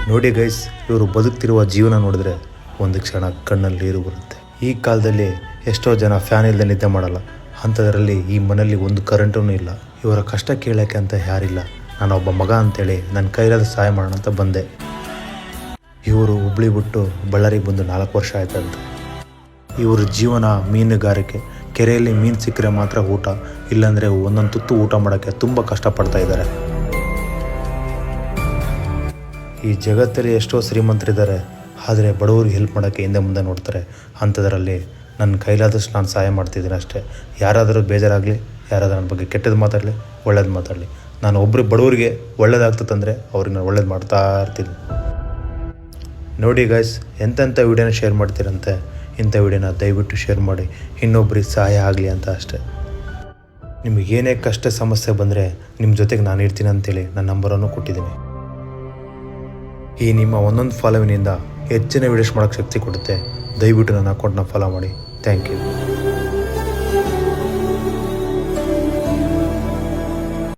ನೋಡಿ ಗೈಸ್, ಇವರು ಬದುಕ್ತಿರುವ ಜೀವನ ನೋಡಿದ್ರೆ ಒಂದು ಕ್ಷಣ ಕಣ್ಣಲ್ಲಿ ನೀರು ಬರುತ್ತೆ. ಈ ಕಾಲದಲ್ಲಿ ಎಷ್ಟೋ ಜನ ಫ್ಯಾನ್ ಇಲ್ಲದೆ ನಿದ್ದೆ ಮಾಡಲ್ಲ. ಅಂಥದ್ರಲ್ಲಿ ಈ ಮನೆಯಲ್ಲಿ ಒಂದು ಕರೆಂಟೂ ಇಲ್ಲ. ಇವರ ಕಷ್ಟ ಕೇಳೋಕ್ಕೆ ಅಂತ ಯಾರಿಲ್ಲ. ನಾನೊಬ್ಬ ಮಗ ಅಂತೇಳಿ ನನ್ನ ಕೈಲಾದ ಸಹಾಯ ಮಾಡೋಣ ಅಂತ ಬಂದೆ. ಇವರು ಹುಬ್ಳಿ ಬಿಟ್ಟು ಬಳ್ಳಾರಿಗೆ ಬಂದು 4 ವರ್ಷ ಆಯ್ತಂತೆ. ಇವ್ರ ಜೀವನ ಮೀನುಗಾರಿಕೆ. ಕೆರೆಯಲ್ಲಿ ಮೀನು ಸಿಕ್ಕರೆ ಮಾತ್ರ ಊಟ, ಇಲ್ಲಾಂದರೆ ಒಂದೊಂದು ತುತ್ತು ಊಟ ಮಾಡೋಕ್ಕೆ ತುಂಬ ಕಷ್ಟಪಡ್ತಾ ಇದ್ದಾರೆ. ಈ ಜಗತ್ತಲ್ಲಿ ಎಷ್ಟೋ ಶ್ರೀಮಂತರಿದ್ದಾರೆ, ಆದರೆ ಬಡವರಿಗೆ ಹೆಲ್ಪ್ ಮಾಡೋಕ್ಕೆ ಹಿಂದೆ ಮುಂದೆ ನೋಡ್ತಾರೆ. ಅಂಥದ್ರಲ್ಲಿ ನನ್ನ ಕೈಲಾದಷ್ಟು ನಾನು ಸಹಾಯ ಮಾಡ್ತಿದ್ದೀನಿ ಅಷ್ಟೇ. ಯಾರಾದರೂ ಬೇಜಾರಾಗಲಿ, ಯಾರಾದರೂ ನನ್ನ ಬಗ್ಗೆ ಕೆಟ್ಟದ್ದು ಮಾತಾಡಲಿ, ಒಳ್ಳೇದು ಮಾತಾಡಲಿ, ನಾನು ಒಬ್ಬರು ಬಡವರಿಗೆ ಒಳ್ಳೇದಾಗ್ತದಂದರೆ ಅವ್ರಿಗೆ ನಾನು ಒಳ್ಳೇದು ಮಾಡ್ತಾ ಇರ್ತೀನಿ. ನೋಡಿ ಗೈಸ್, ಎಂತೆಂಥ ವೀಡಿಯೋನ ಶೇರ್ ಮಾಡ್ತೀರಂತೆ. ಇಂಥ ವೀಡಿಯೋನ ದಯವಿಟ್ಟು ಶೇರ್ ಮಾಡಿ, ಇನ್ನೊಬ್ರಿಗೆ ಸಹಾಯ ಆಗಲಿ ಅಂತ ಅಷ್ಟೇ. ನಿಮಗೇನೇ ಕಷ್ಟ ಸಮಸ್ಯೆ ಬಂದರೆ ನಿಮ್ಮ ಜೊತೆಗೆ ನಾನು ಇರ್ತೀನಿ ಅಂತೇಳಿ ನನ್ನ ನಂಬರನ್ನು ಕೊಟ್ಟಿದ್ದೀನಿ. ಈ ನಿಮ್ಮ ಒಂದೊಂದು ಫಾಲೋವಿನಿಂದ ಹೆಚ್ಚಿನ ವೀಡಿಯೋಸ್ ಮಾಡೋಕ್ಕೆ ಶಕ್ತಿ ಕೊಡುತ್ತೆ. ದಯವಿಟ್ಟು ನನ್ನ ಅಕೌಂಟ್ನ ಫಾಲೋ ಮಾಡಿ. Thank you.